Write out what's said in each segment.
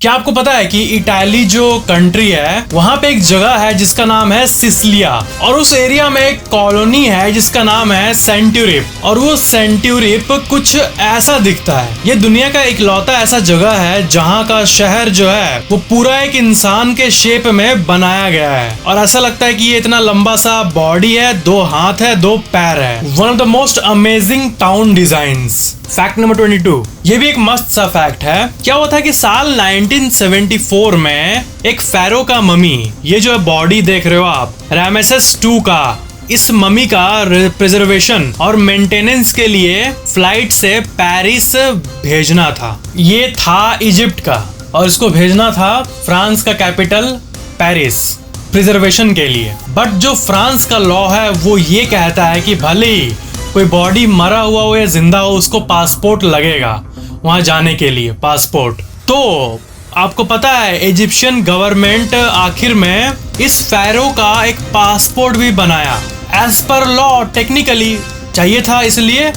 क्या आपको पता है कि इटाली जो कंट्री है वहाँ पे एक जगह है जिसका नाम है सिसिलिया, और उस एरिया में एक कॉलोनी है जिसका नाम है सेंट्यूरिप, और वो सेंट्यूरिप कुछ ऐसा दिखता है। ये दुनिया का इकलौता ऐसा जगह है जहाँ का शहर जो है वो पूरा एक इंसान के शेप में बनाया गया है, और ऐसा लगता है कि ये इतना लंबा सा बॉडी है, 2 हाथ है, 2 पैर है। One of the most amazing town designs. Fact number 22, ये भी एक मस्त सा फैक्ट है। क्या हुआ था कि साल 1974 में एक फेरो का ममी, ये जो बॉडी देख रहे हो आप, रामेसेस 2 का, इस ममी का प्रिजर्वेशन और मेंटेनेंस के लिए फ्लाइट से पेरिस भेजना था। ये था इजिप्ट का और इसको भेजना था फ्रांस का कैपिटल पेरिस प्रिजर्वेशन के लिए। बट जो फ्रांस का लॉ है वो ये कहता है कि भले ही कोई बॉडी मरा हुआ हो या जिंदा हो, उसको पासपोर्ट लगेगा वहां जाने के लिए, पासपोर्ट। तो आपको पता है इजिप्शियन गवर्नमेंट आखिर में इस फेरो का एक पासपोर्ट भी बनाया। एज पर लॉ टेक्निकली चाहिए था, इसलिए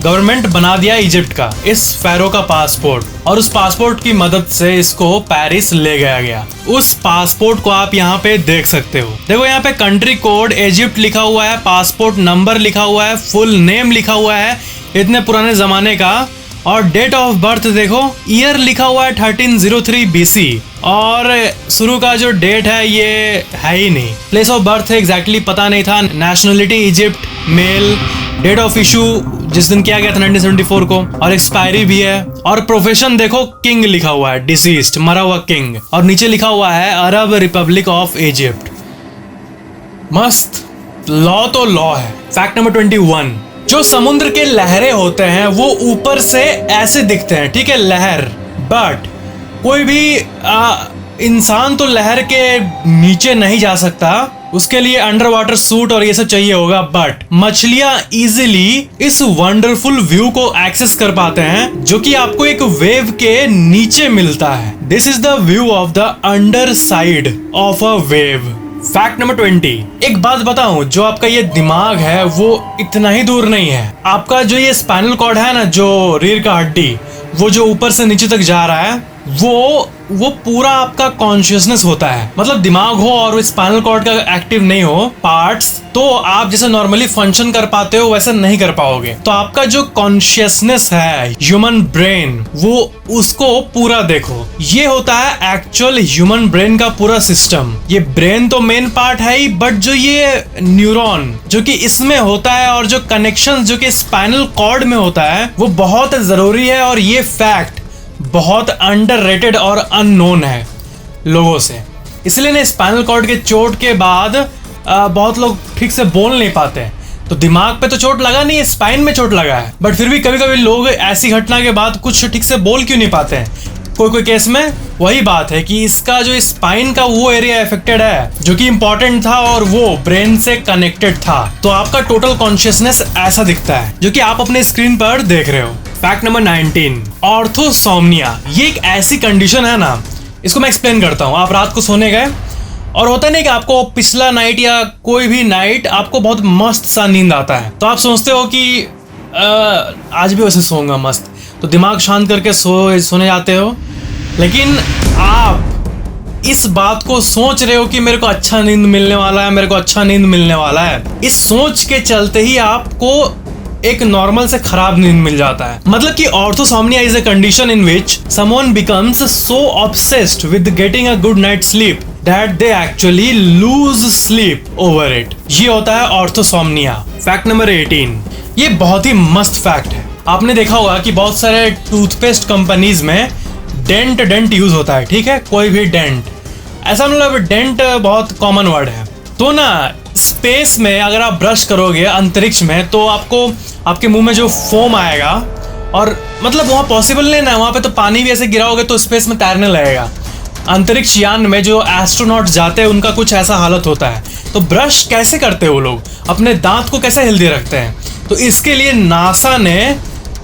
गवर्नमेंट बना दिया इजिप्ट का इस फेरो का पासपोर्ट, और उस पासपोर्ट की मदद से इसको पेरिस ले गया गया। उस पासपोर्ट को आप यहाँ पे देख सकते हो। देखो यहाँ पे कंट्री कोड इजिप्ट लिखा हुआ है, पासपोर्ट नंबर लिखा हुआ है, फुल नेम लिखा हुआ है इतने पुराने जमाने का, और डेट ऑफ बर्थ देखो, ईयर लिखा हुआ है 1303 BC, और शुरू का जो डेट है ये है ही नहीं। प्लेस ऑफ बर्थ एग्जैक्टली पता नहीं था, nationality Egypt, male, date of issue जिस दिन किया गया था 1974 को, और एक्सपायरी भी है, और प्रोफेशन देखो किंग लिखा हुआ है, डिसीज्ड, मरा हुआ किंग, और नीचे लिखा हुआ है अरब रिपब्लिक ऑफ इजिप्ट। मस्त लॉ तो लॉ है। फैक्ट नंबर 21, जो समुद्र के लहरें होते हैं वो ऊपर से ऐसे दिखते हैं, ठीक है, लहर, बट कोई भी इंसान तो लहर के नीचे नहीं जा सकता, उसके लिए अंडर वाटर सूट और ये सब चाहिए होगा, बट मछलियां इजीली इस वंडरफुल व्यू को एक्सेस कर पाते हैं जो कि आपको एक वेव के नीचे मिलता है। This is the view of the under side of a wave. Fact number 20, एक बात बताऊं, जो आपका ये दिमाग है वो इतना ही दूर नहीं है। आपका जो ये स्पाइनल कॉर्ड है ना, जो रीढ़ का हड्डी, वो जो ऊपर से नीचे तक जा रहा है, वो पूरा आपका कॉन्शियसनेस होता है। मतलब दिमाग हो और स्पाइनल कॉर्ड का एक्टिव नहीं हो पार्ट्स, तो आप जैसे नॉर्मली फंक्शन कर पाते हो वैसे नहीं कर पाओगे। तो आपका जो कॉन्शियसनेस है, ह्यूमन ब्रेन, वो उसको पूरा देखो। ये होता है एक्चुअल ह्यूमन ब्रेन का पूरा सिस्टम। ये ब्रेन तो मेन पार्ट है ही, बट जो ये न्यूरॉन जो कि इसमें होता है और जो कनेक्शन जो कि स्पाइनल कॉर्ड में होता है वो बहुत जरूरी है, और ये फैक्ट बहुत अंडररेटेड और अननोन है लोगों से। इसलिए ना स्पाइनल कॉर्ड के चोट के बाद बहुत लोग ठीक से बोल नहीं पाते हैं। तो दिमाग पे तो चोट लगा नहीं है, स्पाइन में चोट लगा है, बट फिर भी कभी कभी लोग ऐसी घटना के बाद कुछ ठीक से बोल क्यों नहीं पाते हैं। कोई केस में वही बात है कि इसका जो स्पाइन का वो एरिया अफेक्टेड है जो कि इंपॉर्टेंट था और वो ब्रेन से कनेक्टेड था। तो आपका टोटल कॉन्शियसनेस ऐसा दिखता है जो कि आप अपने स्क्रीन पर देख रहे हो। Fact number 19, ऑर्थोसोम्निया। ये एक ऐसी कंडीशन है ना, इसको मैं एक्सप्लेन करता हूँ। आप रात को सोने गए और होता नहीं कि आपको पिछला नाइट या कोई भी नाइट आपको बहुत मस्त सा नींद आता है, तो आप सोचते हो कि आज भी वैसे सोऊंगा मस्त, तो दिमाग शांत करके सोने जाते हो। लेकिन आप इस बात को सोच रहे हो कि मेरे को अच्छा नींद मिलने वाला है, मेरे को अच्छा नींद मिलने वाला है, इस सोच के चलते ही आपको एक नॉर्मल से खराब नींद मिल जाता है। मतलब कि orthosomnia is a condition in which someone becomes so obsessed with getting a good night sleep that they actually lose sleep over it. ये होता है ऑर्थोसोम्निया। फैक्ट नंबर 18, ये बहुत ही मस्त फैक्ट है। आपने देखा होगा कि बहुत सारे टूथपेस्ट कंपनीज में डेंट यूज होता है, ठीक है, कोई भी डेंट, ऐसा मतलब डेंट बहुत कॉमन वर्ड है। तो ना स्पेस में अगर आप ब्रश करोगे अंतरिक्ष में, तो आपको आपके मुंह में जो फोम आएगा, और मतलब वहाँ पॉसिबल नहीं ना, वहाँ पे तो पानी भी ऐसे गिराओगे तो स्पेस में तैरने लगेगा। अंतरिक्ष यान में जो एस्ट्रोनॉट जाते हैं उनका कुछ ऐसा हालत होता है। तो ब्रश कैसे करते हैं वो लोग, अपने दांत को कैसे हेल्दी रखते हैं, तो इसके लिए नासा ने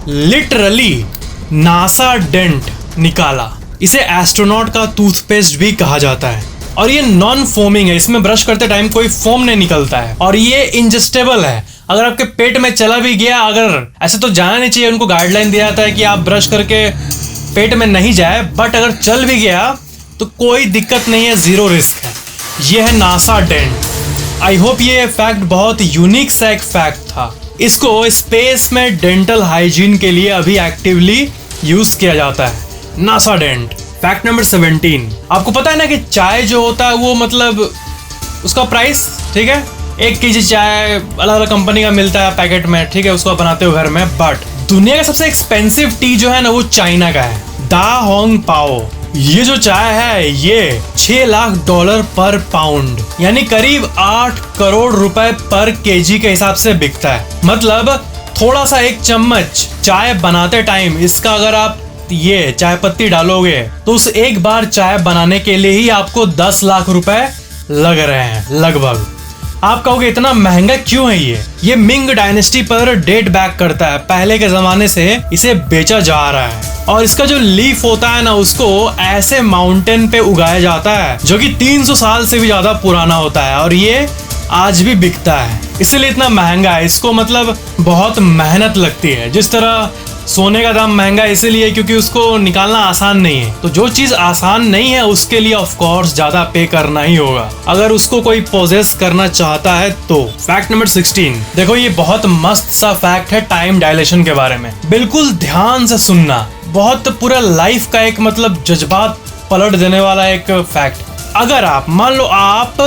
लिटरली नासा डेंट निकाला। इसे एस्ट्रोनॉट का टूथपेस्ट भी कहा जाता है, और ये नॉन फोमिंग है, इसमें ब्रश करते टाइम कोई फोम नहीं निकलता है, और ये इंजेस्टेबल है। अगर आपके पेट में चला भी गया, अगर ऐसे तो जाना नहीं चाहिए, उनको गाइडलाइन दिया जाता है कि आप ब्रश करके पेट में नहीं जाए, बट अगर चल भी गया तो कोई दिक्कत नहीं है, जीरो रिस्क है। ये है नासा डेंट। आई होप ये फैक्ट बहुत यूनिक सा एक फैक्ट था। इसको स्पेस में डेंटल हाइजीन के लिए अभी एक्टिवली यूज किया जाता है, नासा डेंट। फैक्ट नंबर 17, आपको पता है ना कि चाय जो होता है वो मतलब उसका प्राइस, ठीक है, 1 kg चाय अलग अलग कंपनी का मिलता है पैकेट में, ठीक है, उसको आप बनाते हो घर में। बट दुनिया का सबसे एक्सपेंसिव टी जो है ना वो चाइना का है, दा होंग पाओ। ये जो चाय है ये $6 लाख पर पाउंड, यानी करीब 8 करोड़ रुपए पर केजी के हिसाब से बिकता है। मतलब थोड़ा सा एक चम्मच चाय बनाते टाइम इसका अगर आप ये चाय पत्ती डालोगे तो उस एक बार चाय बनाने के लिए ही आपको 10 लाख रुपए लग रहे हैं लगभग। आप कहोगे इतना महंगा क्यों है ये मिंग डायनेस्टी पर डेट बैक करता है, पहले के जमाने से इसे बेचा जा रहा है। और इसका जो लीफ होता है ना उसको ऐसे माउंटेन पे उगाया जाता है जो कि 300 साल से भी ज्यादा पुराना होता है, और ये आज भी बिकता है, इसलिए इतना महंगा है। इसको मतलब बहुत मेहनत लगती है, जिस तरह सोने का दाम महंगा है इसीलिए क्योंकि उसको निकालना आसान नहीं है। तो जो चीज आसान नहीं है उसके लिए ऑफ कोर्स ज्यादा पे करना ही होगा, अगर उसको कोई पोजेस करना चाहता है तो। फैक्ट नंबर 16, देखो ये बहुत मस्त सा फैक्ट है टाइम डायलेशन के बारे में, बिल्कुल ध्यान से सुनना, बहुत पूरा लाइफ का एक मतलब जज्बात पलट देने वाला एक फैक्ट। अगर आप मान लो आप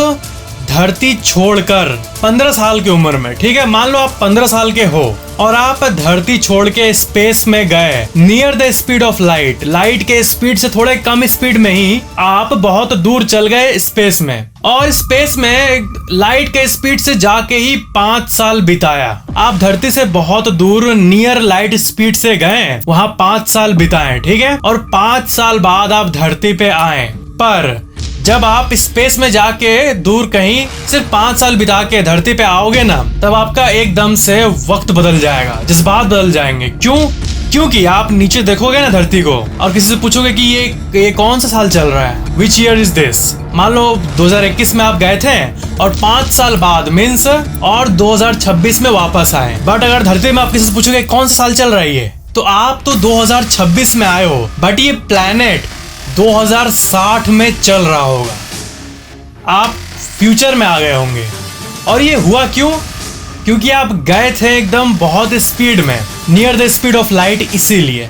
धरती छोड़कर 15 साल की उम्र में, ठीक है, मान लो आप 15 साल के हो और आप धरती छोड़ के स्पेस में गए near the speed of light, light के स्पीड से थोड़े कम स्पीड में ही आप बहुत दूर चल गए स्पेस में, और स्पेस में लाइट के स्पीड से जाके ही 5 साल बिताया। आप धरती से बहुत दूर नियर लाइट स्पीड से गए, वहां 5 साल बिताए, ठीक है, और 5 साल बाद आप धरती पे आए। पर जब आप स्पेस में जाके दूर कहीं सिर्फ 5 साल बिता के धरती पे आओगे ना, तब आपका एकदम से वक्त बदल जाएगा, जज्बात बदल जाएंगे। क्यों? क्योंकि आप नीचे देखोगे ना धरती को और किसी से पूछोगे कि ये कौन सा साल चल रहा है, विच ईयर इज दिस। मान लो 2021 में आप गए थे और 5 साल बाद मीन्स और 2026 में वापस आए, बट अगर धरती में आप किसी से पूछोगे कौन सा साल चल रहा है ये, तो आप तो 2026 में आए हो, बट ये प्लैनेट 2060 में चल रहा होगा, आप फ्यूचर में आ गए होंगे। और ये हुआ क्यों? क्योंकि आप गए थे एकदम बहुत स्पीड में, near the speed of light, इसीलिए।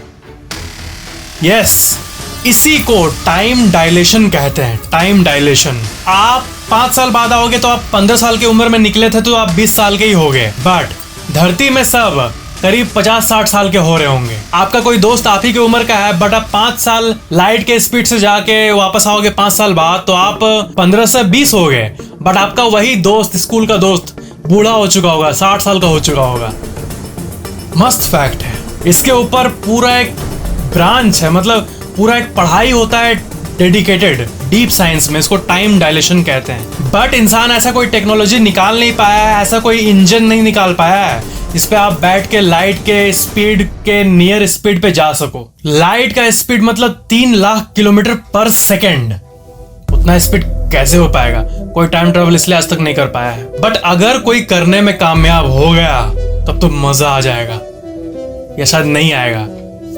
यस, इसी को टाइम डायलेशन कहते हैं, टाइम डायलेशन। आप 5 साल बाद आओगे तो आप 15 साल की उम्र में निकले थे तो आप 20 साल के ही हो गए, बट धरती में सब करीब 50-60 साल के हो रहे होंगे। आपका कोई दोस्त आप ही की उम्र का है, बट आप 5 साल लाइट के स्पीड से जाके वापस आओगे 5 साल बाद तो आप 15 से 20 हो गए, बट आपका वही दोस्त, स्कूल का दोस्त, बूढ़ा हो चुका होगा, 60 साल का हो चुका होगा। मस्त फैक्ट है। इसके ऊपर पूरा एक ब्रांच है, मतलब पूरा एक पढ़ाई होता है डेडिकेटेड, डीप साइंस में, इसको टाइम डायलेशन कहते हैं। बट इंसान ऐसा कोई टेक्नोलॉजी निकाल नहीं पाया है, ऐसा कोई इंजन नहीं निकाल पाया है इस पे आप बैठ के लाइट के स्पीड के नियर स्पीड पे जा सको। लाइट का स्पीड मतलब 3 लाख किलोमीटर पर सेकेंड, उतना स्पीड कैसे हो पाएगा? कोई टाइम ट्रेवल इसलिए आज तक नहीं कर पाया है, बट अगर कोई करने में कामयाब हो गया तब तो मजा आ जाएगा, या शायद नहीं आएगा,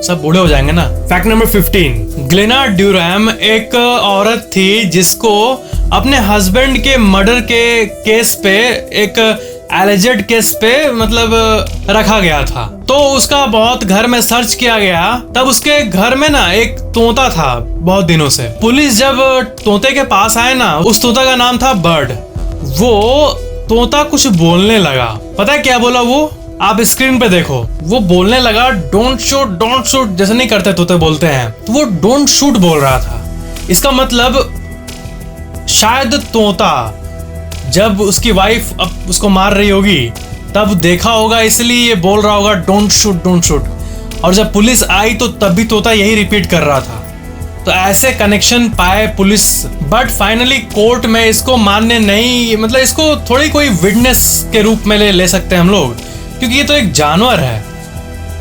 सब बूढ़े हो जाएंगे ना। फैक्ट नंबर 15, ग्लेना ड्यूरैम एक औरत थी जिसको अपने हस्बैंड के मर्डर के केस पे, एक एलिजेड केस पे मतलब रखा गया था। तो उसका बहुत घर में सर्च किया गया, तब उसके घर में ना एक तोता था बहुत दिनों से। पुलिस जब तोते के पास आए ना, उस तोता का नाम था बर्ड। वो तोता कुछ बोलने लगा, पता है क्या बोला वो? आप स्क्रीन पे देखो, वो बोलने लगा डोंट शूट, जैसे नहीं करते तोते बोलते हैं, तो वो डोंट शूट बोल रहा था। इसका मतलब शायद तोता जब उसकी वाइफ अब उसको मार रही होगी तब देखा होगा, इसलिए ये बोल रहा होगा डोंट शूट। और जब पुलिस आई तो तब भी तोता यही रिपीट कर रहा था। तो ऐसे कनेक्शन पाए पुलिस, बट फाइनली कोर्ट में इसको मानने नहीं, मतलब इसको थोड़ी कोई विटनेस के रूप में ले सकते हैं हम लोग, क्योंकि ये तो एक जानवर है,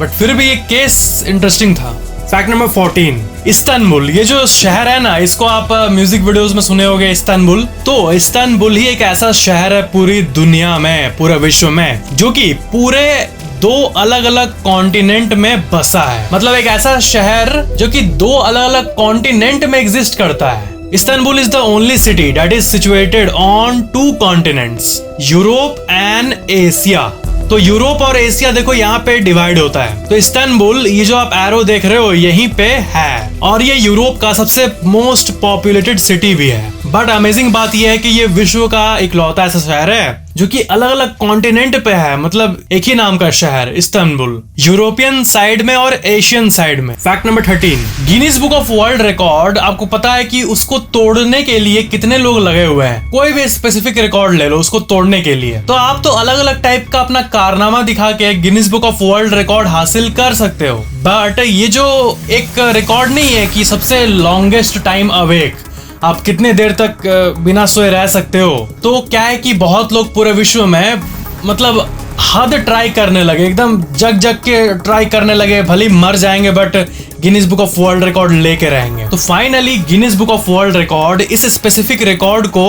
बट फिर भी ये केस इंटरेस्टिंग था। फैक्ट नंबर 14, इस्तानबुल, ये जो शहर है ना, इसको आप म्यूजिक वीडियोस में सुने होंगे इस्तानबुल। तो इस्तानबुल ही एक ऐसा शहर है पूरी दुनिया में, पूरे विश्व में, जो कि पूरे दो अलग अलग कॉन्टिनेंट में बसा है। मतलब एक ऐसा शहर जो कि दो अलग अलग कॉन्टिनेंट में एग्जिस्ट करता है। Istanbul is the only city that is situated on two continents, Europe and Asia. तो यूरोप और एशिया देखो यहाँ पे डिवाइड होता है। तो इस्तांबुल, ये जो आप एरो देख रहे हो, यहीं पे है और ये यूरोप का सबसे मोस्ट पॉपुलेटेड सिटी भी है। बट अमेजिंग बात यह है कि ये विश्व का इकलौता ऐसा शहर है जो कि अलग अलग कॉन्टिनेंट पे है। मतलब एक ही नाम का शहर इस्तांबुल, यूरोपियन साइड में और एशियन साइड में। Fact number 13, Guinness book of world record, आपको पता है कि उसको तोड़ने के लिए कितने लोग लगे हुए हैं? कोई भी स्पेसिफिक रिकॉर्ड ले लो उसको तोड़ने के लिए, तो आप तो अलग अलग टाइप का अपना कारनामा दिखा के Guinness book of world record हासिल कर सकते हो। बट ये जो एक रिकॉर्ड नहीं है कि सबसे लॉन्गेस्ट टाइम अवेक, आप कितने देर तक बिना सोए रह सकते हो, तो क्या है कि बहुत लोग पूरे विश्व में मतलब हद ट्राई करने लगे, एकदम जग जग के ट्राई करने लगे, भले मर जाएंगे but Guinness book of world record लेके रहेंगे। तो finally Guinness book of world record इस स्पेसिफिक रिकॉर्ड को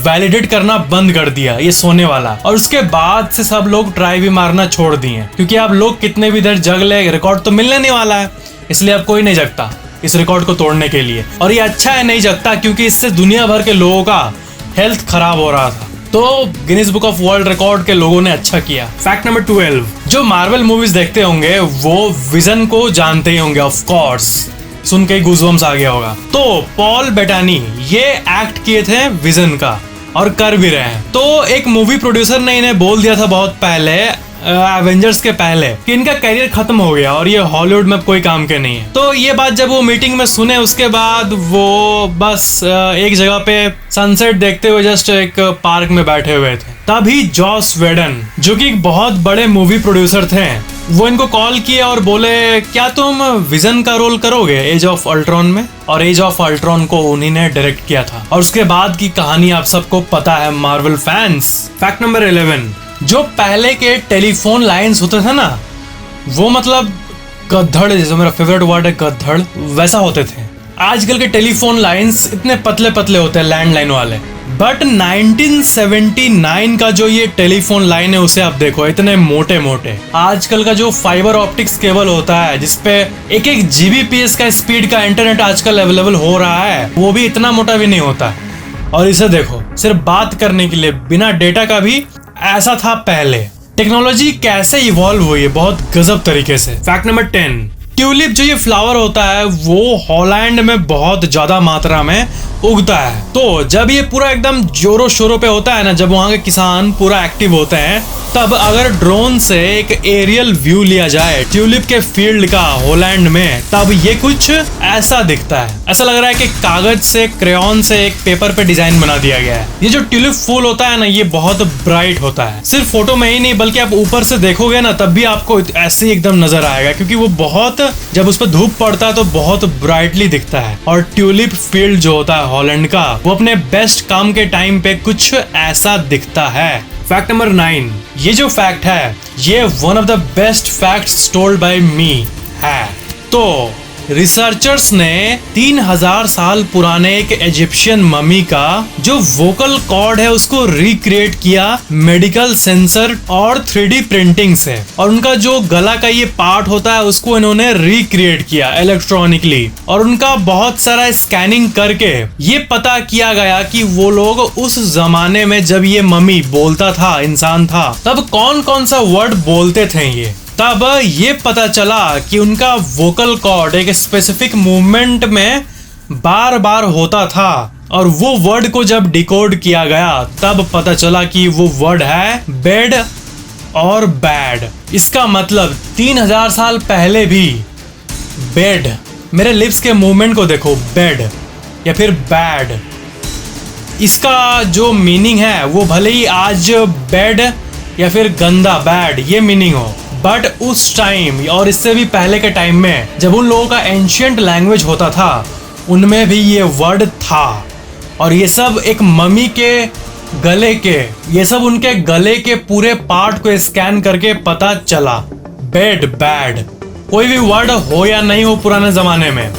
वैलिडेट करना बंद कर दिया, ये सोने वाला। और उसके बाद से सब लोग ट्राई भी मारना छोड़ दिए, क्योंकि अब लोग कितने भी देर जग ले, रिकॉर्ड तो मिलने नहीं वाला है, इसलिए अब कोई नहीं जगता इस रिकॉर्ड को तोड़ने के लिए। और ये अच्छा है नहीं जगता, क्योंकि इससे दुनिया भर के लोगों का हेल्थ खराब हो रहा था। तो Guinness book of world record के लोगों ने अच्छा किया। फैक्ट नंबर 12, जो मार्वल मूवीज देखते होंगे वो विजन को जानते ही होंगे, ऑफ कोर्स, सुन के गूज़बम्स आ गया होगा। तो पॉल बेटानी ये एक्ट किए थे विजन का और कर भी रहे हैं। तो एक मूवी प्रोड्यूसर ने इन्हें बोल दिया था बहुत पहले, एवेंजर्स के पहले, कि इनका करियर खत्म हो गया और ये हॉलीवुड में कोई काम के नहीं है। तो ये बात जब वो मीटिंग में सुने, उसके बाद वो बस एक जगह पे सनसेट देखते हुए जस्ट एक पार्क में बैठे हुए थे। तभी जॉस वेडन, जो कि बहुत बड़े मूवी प्रोड्यूसर थे, वो इनको कॉल किए और बोले, क्या तुम विजन का रोल करोगे एज ऑफ अल्ट्रॉन में? और एज ऑफ अल्ट्रॉन को उन्हीं ने डायरेक्ट किया था। और उसके बाद की कहानी आप सबको पता है, मार्वल फैंस। फैक्ट नंबर 11, जो पहले के टेलीफोन लाइंस होते थे ना, वो मतलब गद्धड़, जैसे मेरा फेवरेट वर्ड है गद्धड़, वैसा होते थे। आजकल के टेलीफोन लाइंस इतने पतले पतले होते हैं, लैंडलाइन वाले। बट 1979 का जो ये टेलीफोन लाइन है, उसे आप देखो, इतने मोटे मोटे। आजकल का जो फाइबर ऑप्टिक्स केबल होता है, जिसपे एक एक जीबीपीएस का स्पीड का इंटरनेट आजकल अवेलेबल हो रहा है, वो भी इतना मोटा भी नहीं होता है। और इसे देखो, सिर्फ बात करने के लिए, बिना डेटा का भी ऐसा था पहले। टेक्नोलॉजी कैसे इवॉल्व हुई है, बहुत गजब तरीके से। फैक्ट नंबर 10, ट्यूलिप जो ये फ्लावर होता है वो हॉलैंड में बहुत ज्यादा मात्रा में उगता है। तो जब ये पूरा एकदम जोरों शोरों पे होता है ना, जब वहाँ के किसान पूरा एक्टिव होते हैं, तब अगर ड्रोन से एक एरियल व्यू लिया जाए ट्यूलिप के फील्ड का हॉलैंड में, तब ये कुछ ऐसा दिखता है। ऐसा लग रहा है कि कागज से, क्रेयॉन से एक पेपर पे डिजाइन बना दिया गया है। ये जो ट्यूलिप फूल होता है ना, ये बहुत ब्राइट होता है। सिर्फ फोटो में ही नहीं, बल्कि आप ऊपर से देखोगे ना, तब भी आपको ऐसे ही एकदम नजर आएगा, क्योंकि वो बहुत, जब उस पर धूप पड़ता है तो बहुत ब्राइटली दिखता है। और ट्यूलिप फील्ड जो होता है हॉलैंड का, वो अपने बेस्ट काम के टाइम पे कुछ ऐसा दिखता है। फैक्ट नंबर 9, ये जो फैक्ट है, ये one of the best facts told by me है। तो रिसर्चर्स ने 3000 साल पुराने एक इजिप्शियन ममी का जो वोकल कॉर्ड है उसको रिक्रिएट किया मेडिकल सेंसर और 3D प्रिंटिंग से। और उनका जो गला का ये पार्ट होता है उसको इन्होंने रिक्रिएट किया इलेक्ट्रॉनिकली। और उनका बहुत सारा स्कैनिंग करके ये पता किया गया कि वो लोग उस जमाने में जब ये ममी बोलता था, इंसान था, तब कौन कौन सा वर्ड बोलते थे ये। तब ये पता चला कि उनका वोकल कॉर्ड एक स्पेसिफिक मूवमेंट में बार बार होता था। और वो वर्ड को जब डिकोड किया गया, तब पता चला कि वो वर्ड है बेड और बैड। इसका मतलब 3000 साल पहले भी बेड, मेरे लिप्स के मूवमेंट को देखो, बेड या फिर बैड, इसका जो मीनिंग है वो भले ही आज बेड या फिर गंदा, बैड, ये मीनिंग हो, बट उस टाइम और इससे भी पहले के टाइम में जब उन लोगों का एंशिएंट लैंग्वेज होता था, उनमें भी ये वर्ड था। और ये सब एक ममी के गले के, ये सब उनके गले के पूरे पार्ट को स्कैन करके पता चला। बेड, बैड, कोई भी वर्ड हो या नहीं हो पुराने जमाने में,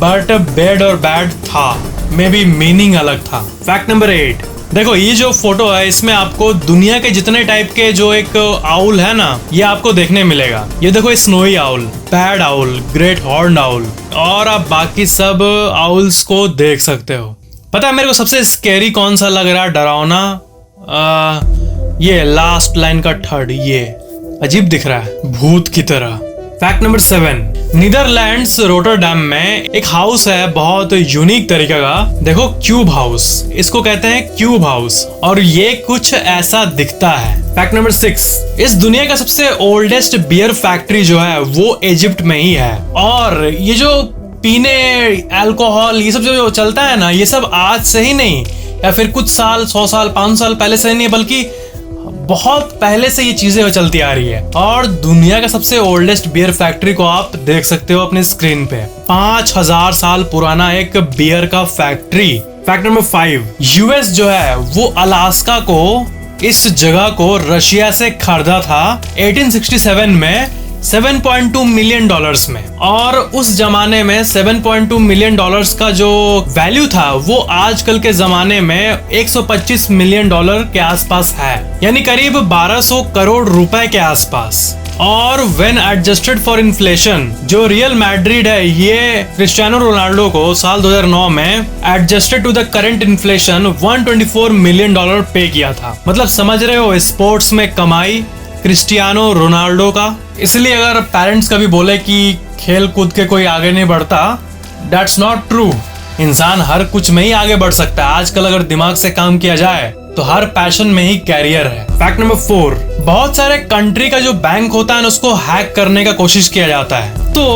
बट बेड और बैड था, मे बी मीनिंग अलग था। फैक्ट नंबर 8, देखो ये जो फोटो है इसमें आपको दुनिया के जितने टाइप के जो एक आउल है ना, ये आपको देखने मिलेगा। ये देखो snowy owl, pad owl, great horn owl, और आप बाकी सब आउल्स को देख सकते हो। पता है मेरे को सबसे स्कैरी कौन सा लग रहा है, डरावना? ये लास्ट लाइन का थर्ड, ये अजीब दिख रहा है, भूत की तरह। फैक्ट नंबर 7, नीदरलैंड्स रोटरडैम में एक हाउस है बहुत यूनिक तरीके का। देखो क्यूब हाउस, इसको कहते हैं क्यूब हाउस, और ये कुछ ऐसा दिखता है। फैक्ट नंबर 6, इस दुनिया का सबसे ओल्डेस्ट बियर फैक्ट्री जो है वो इजिप्ट में ही है। और ये जो पीने अल्कोहल ये सब जो चलता है ना, ये सब आज से ही नहीं, या फिर कुछ साल, 100 साल, 5 साल पहले से नहीं, बल्कि बहुत पहले से ये चीजें चलती आ रही है। और दुनिया का सबसे ओल्डेस्ट बियर फैक्ट्री को आप देख सकते हो अपने स्क्रीन पे, 5000 साल पुराना एक बियर का फैक्ट्री। फैक्ट नंबर 5, यूएस जो है वो अलास्का को, इस जगह को रशिया से खरीदा था 1867 में 7.2 मिलियन डॉलर्स में। और उस जमाने में 7.2 मिलियन डॉलर्स का जो वैल्यू था वो आजकल के जमाने में 125 मिलियन डॉलर के आसपास है, यानी करीब 1200 करोड़ रुपए के आसपास। और व्हेन एडजस्टेड फॉर इन्फ्लेशन, जो रियल मैड्रिड है ये क्रिस्टियानो रोनाल्डो को साल 2009 में adjusted to the current inflation 124 million dollar पे किया था। मतलब समझ रहे हो स्पोर्ट्स में कमाई क्रिस्टियानो रोनाल्डो का। इसलिए अगर पेरेंट्स कभी बोले कि खेल कूद के कोई आगे नहीं बढ़ता, दैट्स नॉट ट्रू। इंसान हर कुछ में ही आगे बढ़ सकता है। आजकल अगर दिमाग से काम किया जाए तो हर पैशन में ही कैरियर है। फैक्ट नंबर 4, बहुत सारे कंट्री का जो बैंक होता है ना उसको हैक करने का कोशिश किया जाता है। तो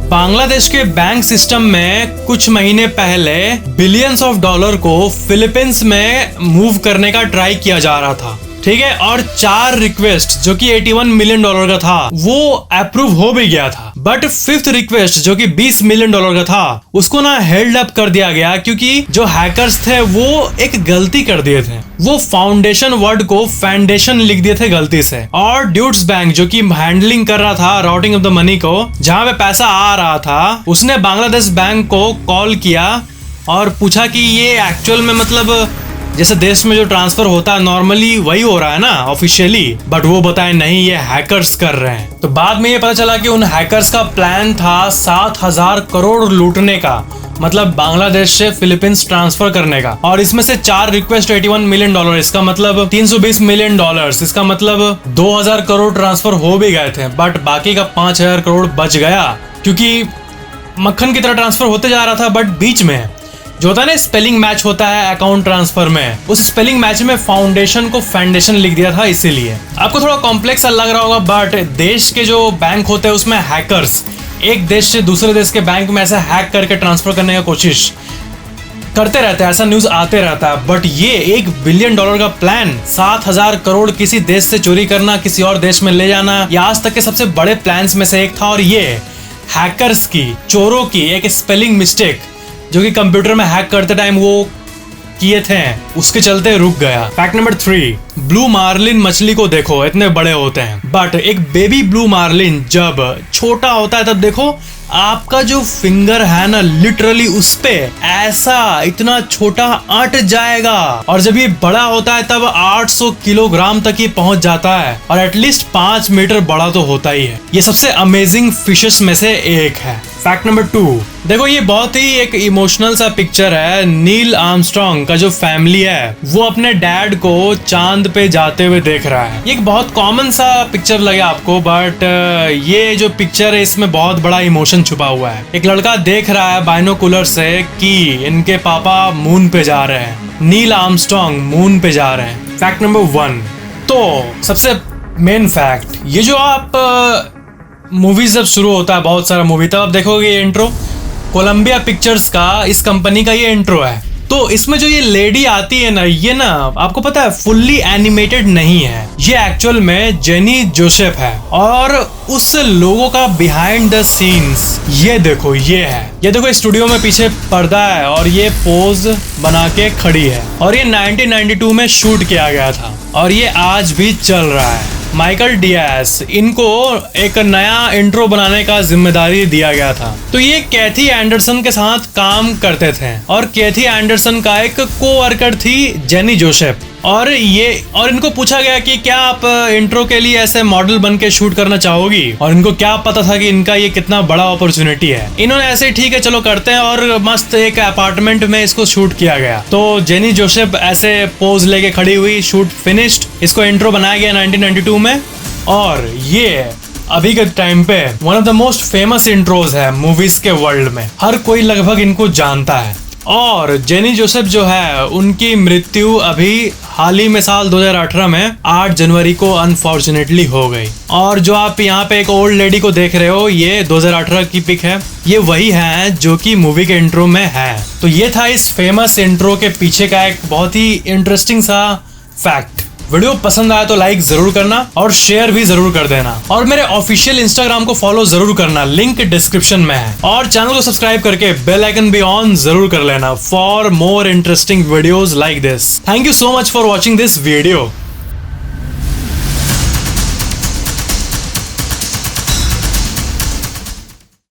बांग्लादेश के बैंक सिस्टम में कुछ महीने पहले बिलियंस ऑफ डॉलर को फिलीपींस में मूव करने का ट्राई किया जा रहा था, ठीक है। और 4 रिक्वेस्ट जो कि 81 मिलियन डॉलर का था वो अप्रूव हो भी गया था, बट 5th रिक्वेस्ट जो कि 20 मिलियन डॉलर का था उसको ना हेल्ड अप कर दिया गया, क्योंकि जो हैकर्स थे वो एक गलती कर दिए थे। वो फाउंडेशन वर्ड को फैंडेशन लिख दिए थे गलती से। और ड्यूट्स बैंक जो कि हैंडलिंग कर रहा था राउटिंग ऑफ द मनी को, जहां पे पैसा आ रहा था, उसने बांग्लादेश बैंक को कॉल किया और पूछा कि ये एक्चुअल में मतलब जैसे देश में जो ट्रांसफर होता है नॉर्मली वही हो रहा है ना ऑफिशियली, बट वो बताए नहीं ये हैकर्स कर रहे हैं। तो बाद में ये पता चला कि उन हैकर्स का प्लान था 7000 करोड़ लूटने का, मतलब बांग्लादेश से फिलीपींस ट्रांसफर करने का। और इसमें से 4 रिक्वेस्ट 81 मिलियन डॉलर, इसका मतलब 320 मिलियन डॉलर, इसका मतलब 2000 करोड़ ट्रांसफर हो भी गए थे, बट बाकी का 5000 करोड़ बच गया, क्योंकि मक्खन की तरह ट्रांसफर होते जा रहा था। बट बीच में जो होता है ना स्पेलिंग मैच होता है अकाउंट ट्रांसफर में, उस स्पेलिंग मैच में फाउंडेशन को फैंडेशन लिख दिया था। इसीलिए आपको थोड़ा कॉम्प्लेक्स लग रहा होगा, बट देश के जो बैंक होते हैं उसमें हैकर्स एक देश से दूसरे देश के बैंक में ऐसा हैक करके ट्रांसफर करने का कोशिश करते रहते हैं, ऐसा न्यूज आते रहता है। बट ये $1 बिलियन का प्लान, 7000 करोड़ किसी देश से चोरी करना, किसी और देश में ले जाना, ये आज तक के सबसे बड़े प्लान्स में से एक था। और ये हैकर्स की, चोरों की एक स्पेलिंग मिस्टेक जो कि कंप्यूटर में हैक करते टाइम वो किए थे, उसके चलते रुक गया। फैक्ट नंबर 3, ब्लू मार्लिन मछली को देखो, इतने बड़े होते हैं, बट एक बेबी ब्लू मार्लिन जब छोटा होता है तब देखो आपका जो फिंगर है ना लिटरली उस पे ऐसा इतना छोटा अट जाएगा। और जब ये बड़ा होता है तब 800 किलोग्राम तक ये पहुंच जाता है, और एटलीस्ट 5 मीटर बड़ा तो होता ही है। ये सबसे अमेजिंग फिशेस में से एक है। फैक्ट नंबर 2, देखो ये बहुत ही एक इमोशनल सा पिक्चर है। नील आर्मस्ट्रॉन्ग का जो फैमिली है वो अपने डैड को चांद पे जाते हुए देख रहा है। ये एक बहुत कॉमन सा पिक्चर लगे आपको, बट ये जो पिक्चर है इसमें बहुत बड़ा इमोशन छुपा हुआ है। एक लड़का देख रहा है बाइनोकुलर से कि इनके पापा मून पे जा रहे हैं, नील आर्मस्ट्रॉन्ग मून पे जा रहे हैं। फैक्ट नंबर 1, तो सबसे मेन फैक्ट, ये जो आप मूवीज जब शुरू होता है बहुत सारा मूवी, तब आप देखोगे ये इंट्रो कोलंबिया पिक्चर्स का, इस कंपनी का ये इंट्रो है। तो इसमें जो ये लेडी आती है ना, ये ना आपको पता है फुल्ली एनिमेटेड नहीं है, ये एक्चुअल में जेनी जोसेफ है। और उस लोगों का बिहाइंड द सीन्स ये देखो, ये है, ये देखो स्टूडियो में पीछे पर्दा है और ये पोज बना के खड़ी है। और ये 1992 में शूट किया गया था और ये आज भी चल रहा है। माइकल डियास, इनको एक नया इंट्रो बनाने का जिम्मेदारी दिया गया था। तो ये कैथी एंडरसन के साथ काम करते थे और कैथी एंडरसन का एक कोवर्कर थी जेनी जोसेफ। और इनको पूछा गया कि क्या आप इंट्रो के लिए ऐसे मॉडल बन के शूट करना चाहोगी, और इनको क्या पता था कि इनका ये कितना बड़ा अपॉर्चुनिटी है। इन्होंने ऐसे ठीक है चलो करते हैं, और मस्त एक अपार्टमेंट में इसको शूट किया गया। तो जेनी जोसेफ ऐसे पोज लेके खड़ी हुई, शूट फिनिश्ड, इसको इंट्रो बनाया गया 1992 में। और ये अभी के टाइम पे one of the most famous intros है मूवीज के वर्ल्ड में, हर कोई लगभग इनको जानता है। और जेनी जोसेफ जो है उनकी मृत्यु अभी हाल ही में साल 2018 में 8 जनवरी को अनफॉर्चुनेटली हो गई। और जो आप यहाँ पे एक ओल्ड लेडी को देख रहे हो, ये 2018 की पिक है, ये वही है जो कि मूवी के इंट्रो में है। तो ये था इस फेमस इंट्रो के पीछे का एक बहुत ही इंटरेस्टिंग सा फैक्ट। वीडियो पसंद आया तो लाइक जरूर करना और शेयर भी जरूर कर देना, और मेरे ऑफिशियल इंस्टाग्राम को फॉलो जरूर करना, लिंक डिस्क्रिप्शन में है। और चैनल को सब्सक्राइब करके बेल आइकन भी ऑन जरूर कर लेना for more interesting videos like this. Thank you so much for watching this video.